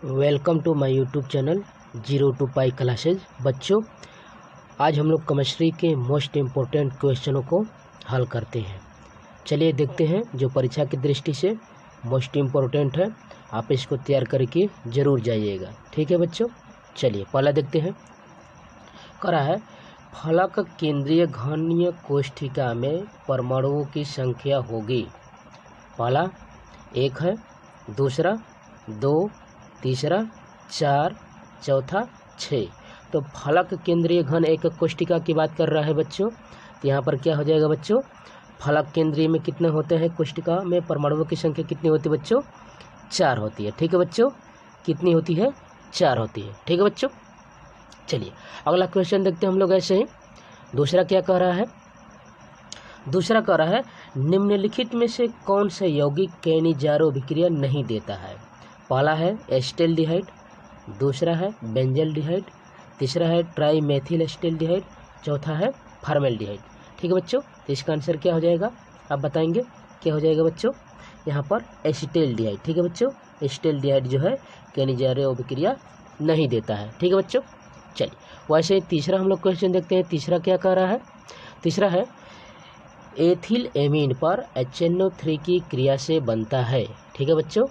Welcome to my YouTube channel 0 to Pi classes. बच्चों, आज हम लोग केमिस्ट्री के मोस्ट इम्पोर्टेंट क्वेश्चनों को हल करते हैं। चलिए देखते हैं जो परीक्षा की दृष्टि से मोस्ट इम्पोर्टेंट है। आप इसको तैयार करके ज़रूर जाइएगा, ठीक है बच्चों। चलिए पहला देखते हैं। करा है फलक केंद्रीय घनीय कोष्ठिका में परमाणुओं की संख्या होगी। पहला 1 है, दूसरा 2, तीसरा 4, चौथा 6। तो फलक केंद्रीय घन एक कोष्ठिका की बात कर रहा है बच्चों। तो यहाँ पर क्या हो जाएगा बच्चों, फलक केंद्रीय में कितने होते हैं, कोष्ठिका में परमाणुओं की संख्या कितनी होती है बच्चों, 4 होती है। ठीक है बच्चों, कितनी होती है, 4 होती है। ठीक है बच्चों। चलिए अगला क्वेश्चन देखते हैं हम लोग ऐसे ही। दूसरा क्या कह रहा है, दूसरा कह रहा है निम्नलिखित में से कौन सा यौगिक कैनिजारो अभिक्रिया नहीं देता है। पहला है एस्टेल्डिहाइड, दूसरा है बेंजल्डिहाइड, तीसरा है ट्राईमेथिल एस्टेल्डिहाइड, चौथा है फॉर्मेल्डिहाइड। ठीक है बच्चों, तो इसका आंसर क्या हो जाएगा, आप बताएंगे क्या हो जाएगा बच्चों, यहाँ पर एस्टेल्डिहाइड। ठीक है बच्चों, एस्टेल्डिहाइड जो है कैनिजारो अभिक्रिया नहीं देता है। ठीक है बच्चों। चलिए वैसे तीसरा हम लोग क्वेश्चन देखते हैं। तीसरा क्या कह रहा है, तीसरा है एथिल एमीन पर HNO3 की क्रिया से बनता है। ठीक है बच्चों,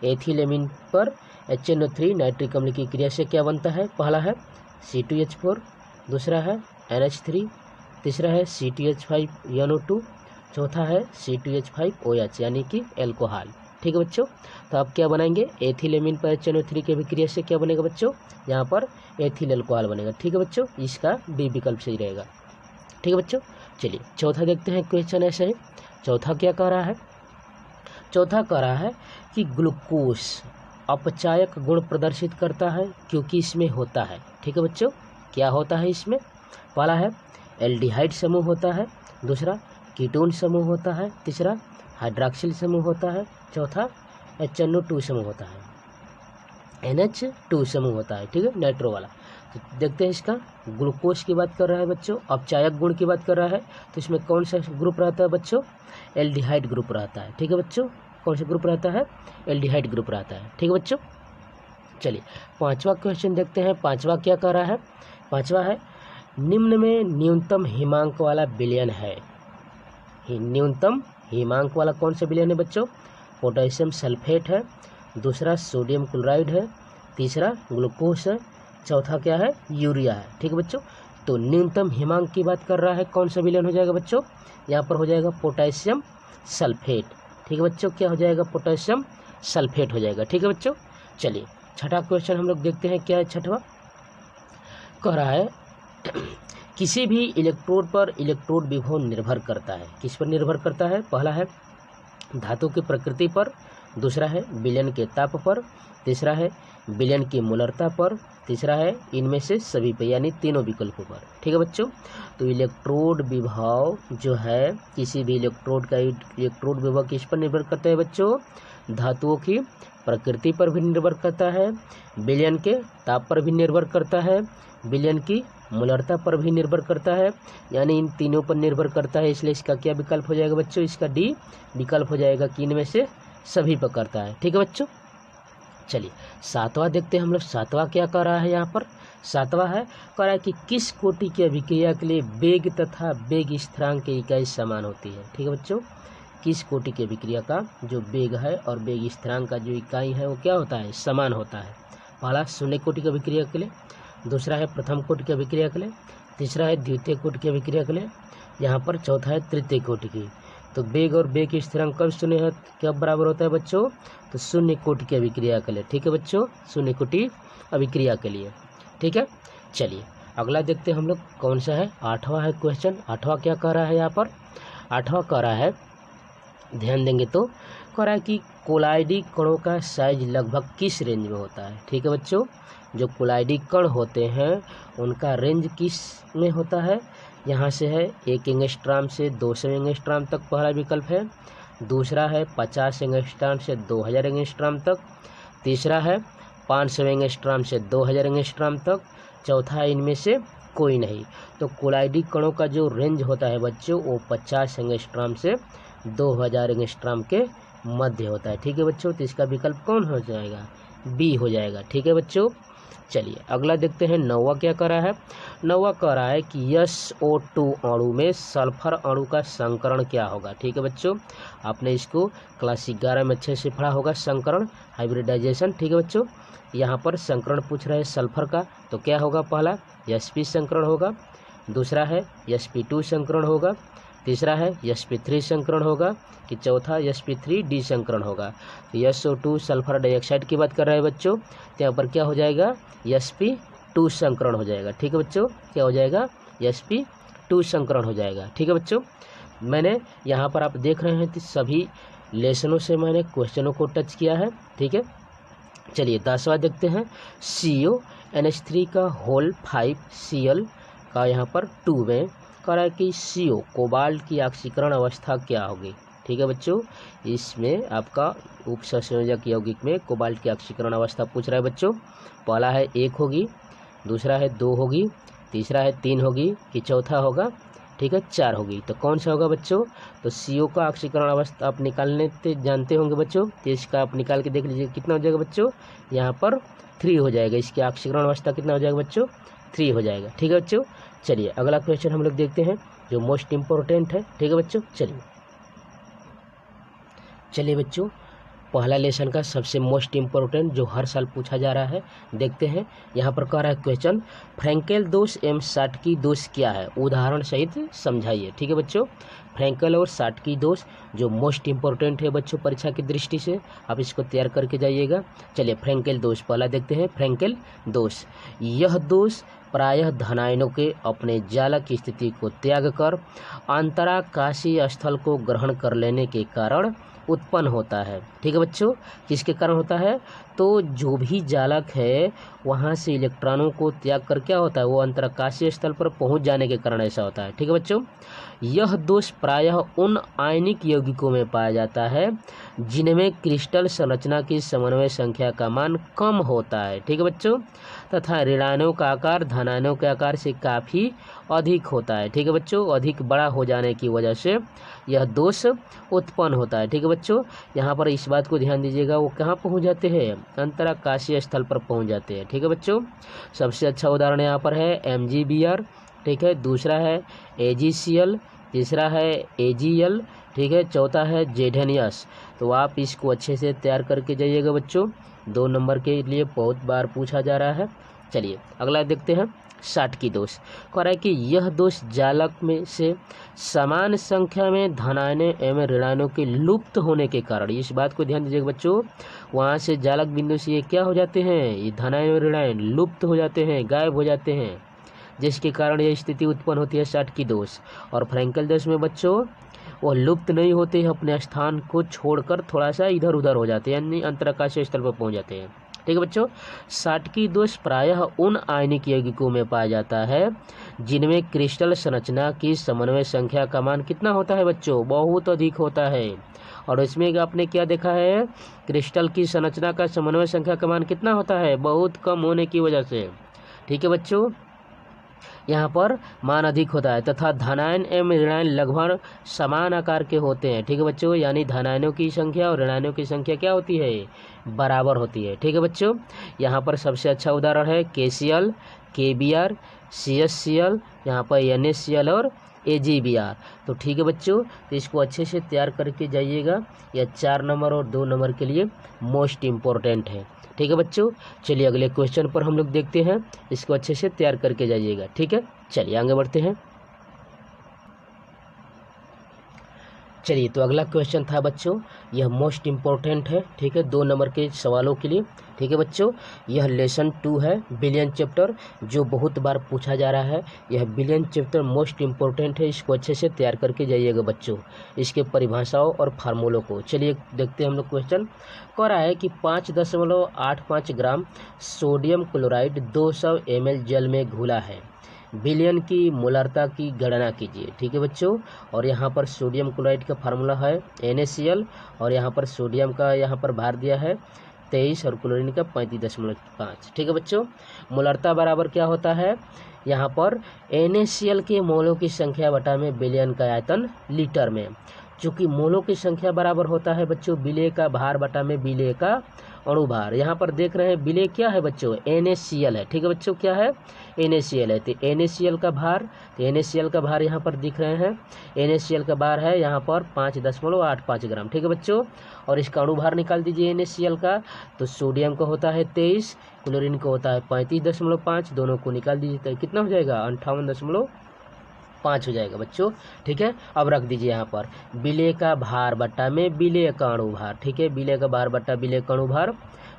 एथिल एमीन पर HNO3 नाइट्रिक अम्ल की क्रिया से क्या बनता है। पहला है C2H4, दूसरा है NH3, तीसरा है C2H5NO2, चौथा है C2H5OH यानी कि एल्कोहल। ठीक है बच्चों, तो आप क्या बनाएंगे, एथिल एमीन पर HNO3 के अभिक्रिया से क्या बनेगा बच्चों, यहाँ पर एथिल एल्कोहल बनेगा। ठीक है बच्चों, इसका B विकल्प सही रहेगा। ठीक है बच्चों। चलिए चौथा देखते हैं क्वेश्चन ऐसे ही। चौथा क्या कह रहा है, चौथा कह रहा है कि ग्लूकोज अपचायक गुण प्रदर्शित करता है क्योंकि इसमें होता है। ठीक है बच्चों, क्या होता है इसमें, पहला है एल्डिहाइड समूह होता है, दूसरा कीटोन समूह होता है, तीसरा हाइड्रॉक्सिल समूह होता है, चौथा HNO2 समूह होता है, NH2 समूह होता है। ठीक है, नाइट्रो वाला। तो देखते हैं इसका, ग्लूकोज की बात कर रहा है बच्चों, अपचायक गुण की बात कर रहा है, तो इसमें कौन सा ग्रुप रहता है बच्चों, एल्डिहाइड ग्रुप रहता है। ठीक है बच्चों, कौन सा ग्रुप रहता है, एल्डिहाइड ग्रुप रहता है। ठीक है बच्चों। चलिए पांचवा क्वेश्चन देखते हैं। पांचवा क्या कह रहा है, पांचवा है निम्न में न्यूनतम हिमांक वाला विलयन है। न्यूनतम हिमांक वाला कौन सा विलयन है बच्चों, पोटेशियम सल्फेट है, दूसरा सोडियम क्लोराइड है, तीसरा ग्लूकोज है, चौथा क्या है, यूरिया है। ठीक है बच्चों, तो न्यूनतम हिमांक की बात कर रहा है, कौन सा विलयन हो जाएगा बच्चों, यहाँ पर हो जाएगा पोटेशियम सल्फेट। ठीक है बच्चों, क्या हो जाएगा, पोटेशियम सल्फेट हो जाएगा। ठीक है बच्चों। चलिए छठा क्वेश्चन हम लोग देखते हैं, क्या है छठवा, कह रहा है किसी भी इलेक्ट्रोड पर इलेक्ट्रोड विभव निर्भर करता है। किस पर निर्भर करता है, पहला है धातु की प्रकृति पर, दूसरा है विलयन के ताप पर, तीसरा है विलयन की मूलरता पर, तीसरा है इनमें से सभी पर, यानी तीनों विकल्पों पर। ठीक है बच्चों, तो इलेक्ट्रोड विभव जो है, किसी भी इलेक्ट्रोड का इलेक्ट्रोड विभव किस पर निर्भर करता है बच्चों, धातुओं की प्रकृति पर भी निर्भर करता है, विलयन के ताप पर भी निर्भर करता है, विलयन की मूलरता पर भी निर्भर करता है, यानी इन तीनों पर निर्भर करता है। इसलिए इसका क्या विकल्प हो जाएगा बच्चों, इसका D विकल्प हो जाएगा कि इनमें से सभी पर करता है। ठीक है बच्चों। चलिए सातवां देखते हैं हम लोग। सातवां क्या कर रहा है, यहाँ पर सातवां है, कह रहा है कि किस कोटि की अभिक्रिया के लिए वेग तथा वेग स्थिरांक की इकाई समान होती है। ठीक है बच्चों, किस कोटि की अभिक्रिया का जो वेग है और वेग स्थिरांक का जो इकाई है वो क्या होता है, समान होता है। पहला शून्य कोटि की अभिक्रिया के लिए, दूसरा है प्रथम कोटि की अभिक्रिया के लिए, तीसरा है द्वितीय कोटि की अभिक्रिया के लिए, यहाँ पर चौथा है तृतीय कोटि की। तो वेग और वेग स्थिरांक कब शून्य है, कब बराबर होता है बच्चों, तो शून्य कोटि की अभिक्रिया के लिए। ठीक है बच्चों, शून्य कोटि अभिक्रिया के लिए। ठीक है। चलिए अगला देखते हैं हम लोग, कौन सा है, आठवां है क्वेश्चन। आठवां क्या कह रहा है, यहाँ पर आठवां कह रहा है, ध्यान देंगे तो कह रहा है कि कोलाइडी कणों का साइज लगभग किस रेंज में होता है। ठीक है बच्चों, जो कोलाइडी कण होते हैं उनका रेंज किस में होता है, यहाँ से है 1 एंगस्ट्राम से 200 एंगस्ट्राम तक पहला विकल्प है, दूसरा है 50 एंगस्ट्राम से 2000 एंगस्ट्राम तक, तीसरा है 500 एंगस्ट्राम से 2000 एंगस्ट्राम तक, चौथा इनमें से कोई नहीं। तो कोलाइडी कणों का जो रेंज होता है बच्चों वो 50 एंगस्ट्राम से 2000 एंगस्ट्राम के मध्य होता है। ठीक है बच्चों, तो इसका विकल्प कौन हो जाएगा? बी हो जाएगा। ठीक है बच्चों, चलिए अगला देखते हैं। 9वां क्या कह रहा है? 9वां कह रहा है कि SO2 अणु में सल्फर अणु का संकरण क्या होगा? ठीक है बच्चों, आपने इसको क्लास 11 में अच्छे से पढ़ा होगा, संकरण, हाइब्रिडाइजेशन। ठीक है बच्चों, यहाँ पर संकरण पूछ रहे हैं सल्फर का, तो क्या होगा? पहला sp संकरण होगा, दूसरा है sp2 संकरण होगा, तीसरा है sp3 संकरण होगा, कि चौथा sp3d संकरण होगा। तो SO2 सल्फर डाइऑक्साइड की बात कर रहे हैं बच्चों, तो यहाँ पर क्या हो जाएगा? sp2 संकरण हो जाएगा। ठीक है बच्चों, क्या हो जाएगा? sp2 संकरण हो जाएगा। ठीक है बच्चों, मैंने यहाँ पर आप देख रहे हैं कि सभी लेसनों से मैंने क्वेश्चनों को टच किया है। ठीक है, चलिए 10वां देखते हैं। CONH3 का होल 5Cl का यहाँ पर 2 में कह रहा है कि CO कोबाल्ट की ऑक्सीकरण अवस्था क्या होगी? ठीक है बच्चों, इसमें आपका उपसंयोजक यौगिक में कोबाल्ट की ऑक्सीकरण अवस्था पूछ रहा है बच्चों। पहला है 1 होगी, दूसरा है 2 होगी, तीसरा है 3 होगी, कि चौथा होगा? ठीक है, 4 होगी। तो कौन सा होगा बच्चों? तो CO का ऑक्सीकरण अवस्था आप निकालने जानते होंगे बच्चों, तो इसका आप निकाल के देख लीजिए कितना हो जाएगा बच्चों? यहाँ पर 3 हो जाएगा। इसकी ऑक्सीकरण अवस्था कितना हो जाएगा बच्चों? 3 हो जाएगा। ठीक है बच्चों, चलिए अगला क्वेश्चन हम लोग देखते हैं जो मोस्ट इम्पोर्टेंट है। ठीक है बच्चों, चलिए बच्चों, पहला लेसन का सबसे मोस्ट इम्पोर्टेंट जो हर साल पूछा जा रहा है, देखते हैं। यहाँ पर कह रहा है क्वेश्चन, फ्रैंकेल दोष एवं साटकी दोष क्या है? उदाहरण सहित समझाइए। ठीक है बच्चों, फ्रैंकेल और साटकी दोष जो मोस्ट इम्पोर्टेंट है बच्चों परीक्षा की दृष्टि से, आप इसको तैयार करके जाइएगा। चलिए फ्रैंकेल दोष पहला देखते हैं। फ्रैंकेल दोष, यह दोष प्रायः धनायनों के अपने जालक की स्थिति को त्याग कर अंतराकाशीय स्थल को ग्रहण कर लेने के कारण उत्पन्न होता है। ठीक है बच्चों, किसके कारण होता है? तो जो भी जालक है वहाँ से इलेक्ट्रॉनों को त्याग कर क्या होता है? वो अंतराकाशीय स्थल पर पहुँच जाने के कारण ऐसा होता है। ठीक है बच्चों, यह दोष प्रायः उन आयनिक यौगिकों में पाया जाता है जिनमें क्रिस्टल संरचना की समन्वय संख्या का मान कम होता है। ठीक है बच्चों, तथा ऋणायनों का आकार धनायनों के आकार से काफ़ी अधिक होता है। ठीक है बच्चों, अधिक बड़ा हो जाने की वजह से यह दोष उत्पन्न होता है। ठीक है बच्चों, यहाँ पर इस बात को ध्यान दीजिएगा, वो कहाँ पहुँच जाते हैं? अंतराकाशीय स्थल पर पहुँच जाते हैं। ठीक है बच्चों, सबसे अच्छा उदाहरण यहाँ पर है MgBr। ठीक है, दूसरा है AgCl, तीसरा है AgL, ठीक है, चौथा है ZnS। तो आप इसको अच्छे से तैयार करके जाइएगा बच्चों, 2 नंबर के लिए बहुत बार पूछा जा रहा है। चलिए अगला देखते हैं। साटकी दोष कह रहा है कि यह दोष जालक में से समान संख्या में धनायनों एवं ऋणायनों के लुप्त होने के कारण, इस बात को ध्यान दीजिएगा बच्चों, वहाँ से जालक बिंदु से ये क्या हो जाते हैं? ये धनायन और ऋणायन लुप्त हो जाते हैं, गायब हो जाते हैं, जिसके कारण यह स्थिति उत्पन्न होती है साटकी दोष। और फ्रैंकेल दोष में बच्चों वो लुप्त नहीं होते हैं, अपने स्थान को छोड़कर थोड़ा सा इधर उधर हो जाते हैं, यानी अंतराकाशीय स्थल पर पहुँच जाते हैं। ठीक है बच्चों, साटकी दोष प्रायः उन आयनिक यौगिकों में पाया जाता है जिनमें क्रिस्टल संरचना की समन्वय संख्या का मान कितना होता है बच्चों? बहुत अधिक होता है। और इसमें आपने क्या देखा है? क्रिस्टल की संरचना का समन्वय संख्या का मान कितना होता है? बहुत कम होने की वजह से। ठीक है बच्चों, यहाँ पर मान अधिक होता है, तथा धनायन एवं ऋणायन लगभग समान आकार के होते हैं। ठीक है बच्चों, यानी धनायनों की संख्या और ऋणायनों की संख्या क्या होती है? बराबर होती है। ठीक है बच्चों, यहाँ पर सबसे अच्छा उदाहरण है KCl, KBr, CSCl, यहाँ पर NaCl और AgBr। तो ठीक है बच्चों, तो इसको अच्छे से तैयार करके जाइएगा, यह 4 नंबर और 2 नंबर के लिए मोस्ट इम्पोर्टेंट है। ठीक है बच्चों, चलिए अगले क्वेश्चन पर हम लोग देखते हैं, इसको अच्छे से तैयार करके जाइएगा। ठीक है, चलिए आगे बढ़ते हैं। चलिए तो अगला क्वेश्चन था बच्चों, यह मोस्ट इम्पोर्टेंट है। ठीक है, 2 नंबर के सवालों के लिए। ठीक है बच्चों, यह लेसन 2 है, बिलियन चैप्टर, जो बहुत बार पूछा जा रहा है। यह बिलियन चैप्टर मोस्ट इम्पोर्टेंट है, इसको अच्छे से तैयार करके जाइएगा बच्चों, इसके परिभाषाओं और फार्मूलों को। चलिए देखते हैं हम लोग। क्वेश्चन कह रहा है कि 5.85 ग्राम सोडियम क्लोराइड 200 ml जल में घुला है, विलयन की मोलरता की गणना कीजिए। ठीक है बच्चों, और यहाँ पर सोडियम क्लोराइड का फार्मूला है NaCl, और यहाँ पर सोडियम का यहाँ पर भार दिया है 23 और क्लोरीन का 35.5। ठीक है बच्चों, मोलरता बराबर क्या होता है? यहाँ पर NaCl के मोलों की संख्या बटा में विलयन का आयतन लीटर में, चूँकि मोलों की संख्या बराबर होता है बच्चों विलेय का भार बटा में विलेय का अणुभार। यहाँ पर देख रहे हैं विलेय क्या है बच्चों, NaCl है। ठीक है बच्चों, क्या है, NaCl है। तो NaCl का भार, तो NaCl का भार यहाँ पर दिख रहे हैं, NaCl का भार है यहाँ पर 5.85 ग्राम। ठीक है बच्चों, और इसका अणुभार निकाल दीजिए NaCl का। तो सोडियम का होता है 23, क्लोरीन का होता है 35.5, दोनों को निकाल दीजिए तो कितना हो जाएगा 58.5 हो जाएगा बच्चों। ठीक है, अब रख दीजिए यहाँ पर विलेय का भार बट्टा में विलेय का अणुभार। ठीक है, विलेय का भार बट्टा विलेय का अणुभार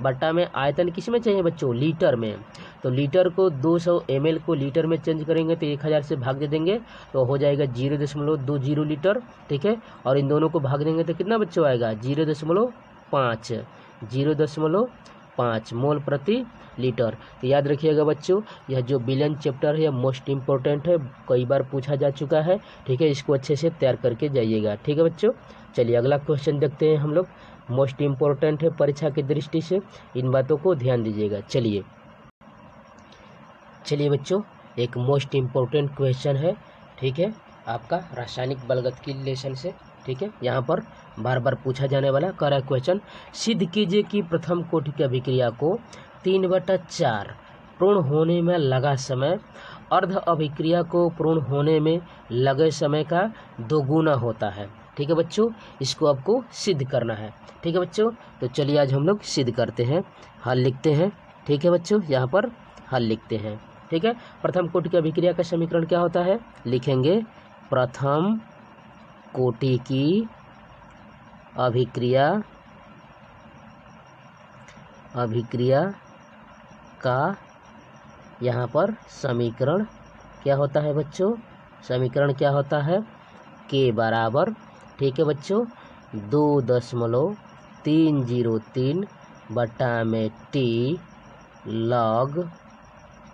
बट्टा में आयतन किस में चाहिए बच्चों, लीटर में। तो लीटर को 200 ml को लीटर में चेंज करेंगे तो 1000 से भाग दे देंगे तो हो जाएगा 0.20 लीटर। ठीक है, और इन दोनों को भाग देंगे तो कितना बच्चों आएगा 0.5 मोल प्रति लीटर। तो याद रखिएगा बच्चों, यह जो विलयन चैप्टर है मोस्ट इम्पोर्टेंट है, कई बार पूछा जा चुका है। ठीक है, इसको अच्छे से तैयार करके जाइएगा। ठीक है बच्चों, चलिए अगला क्वेश्चन देखते हैं हम लोग, मोस्ट इम्पोर्टेंट है परीक्षा की दृष्टि से, इन बातों को ध्यान दीजिएगा। चलिए बच्चों, एक मोस्ट इम्पोर्टेंट क्वेश्चन है। ठीक है, आपका रासायनिक बलगतिकी लेसन से। ठीक है, यहाँ पर बार बार पूछा जाने वाला कह रहा है क्वेश्चन, सिद्ध कीजिए कि प्रथम कोटि की अभिक्रिया को 3/4 पूर्ण होने में लगा समय अर्ध अभिक्रिया को पूर्ण होने में लगे समय का 2 गुना होता है। ठीक है बच्चों, इसको आपको सिद्ध करना है। ठीक है बच्चों, तो चलिए आज हम लोग सिद्ध करते हैं, हल लिखते हैं। ठीक है बच्चों, यहाँ पर हल लिखते हैं। ठीक है, प्रथम कोटि की अभिक्रिया का समीकरण क्या होता है, लिखेंगे प्रथम कोटि की अभिक्रिया का यहाँ पर समीकरण क्या होता है बच्चों, समीकरण क्या होता है, के बराबर, ठीक है बच्चों, 2.303 बटा में टी लॉग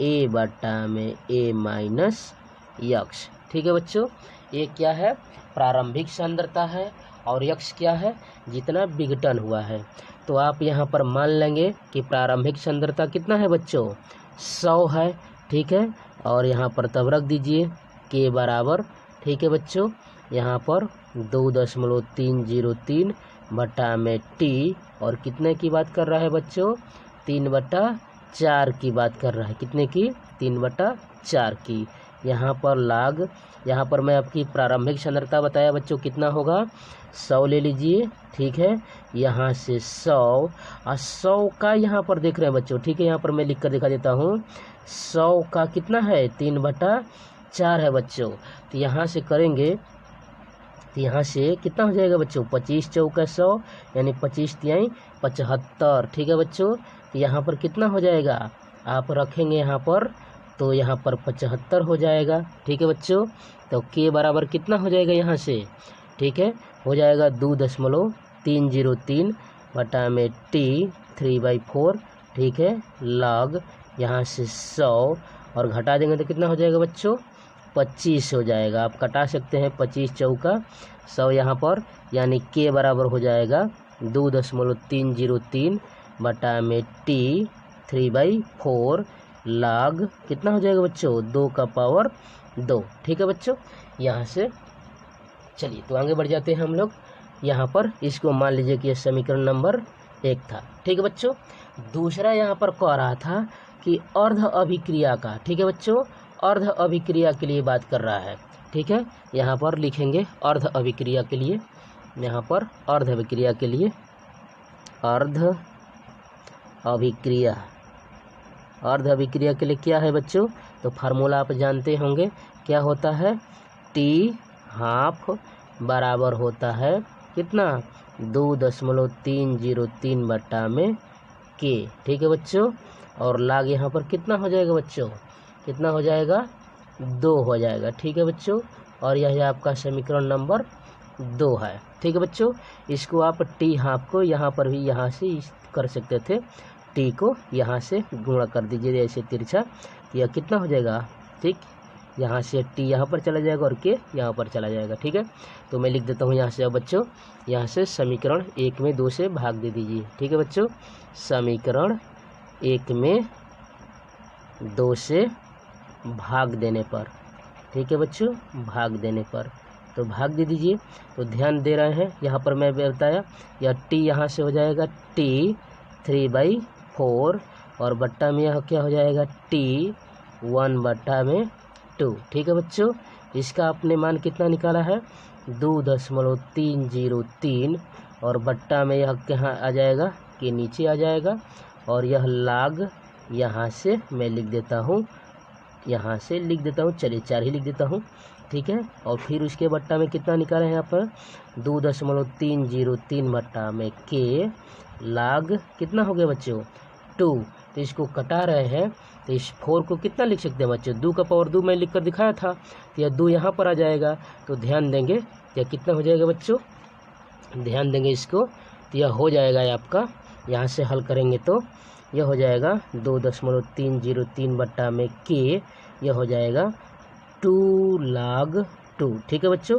ए बटा में ए माइनस यक्स। ठीक है बच्चों, ये क्या है, प्रारंभिक सांद्रता है और यक्स क्या है, जितना विघटन हुआ है। तो आप यहाँ पर मान लेंगे कि प्रारंभिक सांद्रता कितना है बच्चों, 100 है। ठीक है, और यहाँ पर तब रख दीजिए के बराबर, ठीक है बच्चों, यहाँ पर 2.303 बटा में टी और कितने की बात कर रहा है बच्चों, 3/4 की बात कर रहा है, कितने की, 3/4 की। यहाँ पर लाग, यहाँ पर मैं आपकी प्रारंभिक सांद्रता बताया बच्चों कितना होगा, 100 ले लीजिए। ठीक है, यहाँ से 100 और 100 का यहाँ पर देख रहे हैं बच्चों। ठीक है, यहाँ पर मैं लिख कर दिखा देता हूँ, 100 का कितना है, 3/4 है बच्चों। तो यहाँ से करेंगे तो यहाँ से कितना हो जाएगा बच्चों, 25 चौका 100 यानी 25 तिहाई 75। ठीक है बच्चों, तो यहाँ पर कितना हो जाएगा, आप रखेंगे यहाँ पर तो यहाँ पर 75 हो जाएगा। ठीक है बच्चों, तो के बराबर कितना हो जाएगा यहाँ से, ठीक है, हो जाएगा 2.303 बटा में टी 3/4। ठीक है, लॉग यहाँ से 100 और घटा देंगे तो कितना हो जाएगा बच्चों, 25 हो जाएगा। आप कटा सकते हैं, 25 चौका 100 यहाँ पर, यानी के बराबर हो जाएगा 2.303 बटा में टी 3/4 लॉग कितना हो जाएगा बच्चों, 2 का पावर 2। ठीक है बच्चों, यहाँ से चलिए तो आगे बढ़ जाते हैं हम लोग। यहाँ पर इसको मान लीजिए कि यह समीकरण नंबर 1 था। ठीक है बच्चों, दूसरा यहाँ पर कह रहा था कि अर्ध अभिक्रिया का, ठीक है बच्चों, अर्ध अभिक्रिया के लिए बात कर रहा है। ठीक है, यहाँ पर लिखेंगे अर्ध अभिक्रिया के लिए, यहाँ पर अर्ध अभिक्रिया के लिए, अर्ध अभिक्रिया, अर्ध अभिक्रिया के लिए क्या है बच्चों, तो फार्मूला आप जानते होंगे क्या होता है, टी हाफ बराबर होता है कितना, 2.303 बटा में के। ठीक है बच्चों, और लाग यहाँ पर कितना हो जाएगा बच्चों, कितना हो जाएगा, 2 हो जाएगा। ठीक है बच्चों, और यह आपका समीकरण नंबर 2 है। ठीक है बच्चों, इसको आप टी हाफ को यहाँ पर भी यहाँ से कर सकते थे, टी को यहाँ से गुणा कर दीजिए ऐसे तिरछा, यह कितना हो जाएगा, ठीक, यहाँ से टी यहाँ पर चला जाएगा और के यहाँ पर चला जाएगा। ठीक है, तो मैं लिख देता हूँ यहाँ से, अब बच्चों यहाँ से समीकरण 1 में 2 से भाग दे दीजिए। ठीक है बच्चों, समीकरण 1 में 2 से भाग देने पर, ठीक है बच्चों, भाग देने पर तो भाग दे दीजिए। तो ध्यान दे रहे हैं, यहाँ पर मैं बताया यह टी यहाँ से हो जाएगा टी 3/4 और बट्टा में यह क्या हो जाएगा टी 1/2। ठीक है बच्चों, इसका आपने मान कितना निकाला है 2.303 और बट्टा में यह कहाँ आ जाएगा कि नीचे आ जाएगा और यह लाग यहाँ से मैं लिख देता हूँ, यहाँ से लिख देता हूँ, चलिए 4 ही लिख देता हूँ। ठीक है, और फिर उसके बट्टा में कितना निकाला है यहाँ पर 2.303 बट्टा में के लाग कितना हो गया बच्चों 2। तो इसको कटा रहे हैं तो इस 4 को कितना लिख सकते हैं बच्चों 2 का पावर 2 मैं लिख कर दिखाया था, तो यह 2 यहाँ पर आ जाएगा। तो ध्यान देंगे यह कितना हो जाएगा बच्चों, ध्यान देंगे इसको, तो यह हो जाएगा आपका, यहाँ से हल करेंगे तो यह हो जाएगा 2.303 बट्टा में के, यह हो जाएगा 2 log 2। ठीक है बच्चों।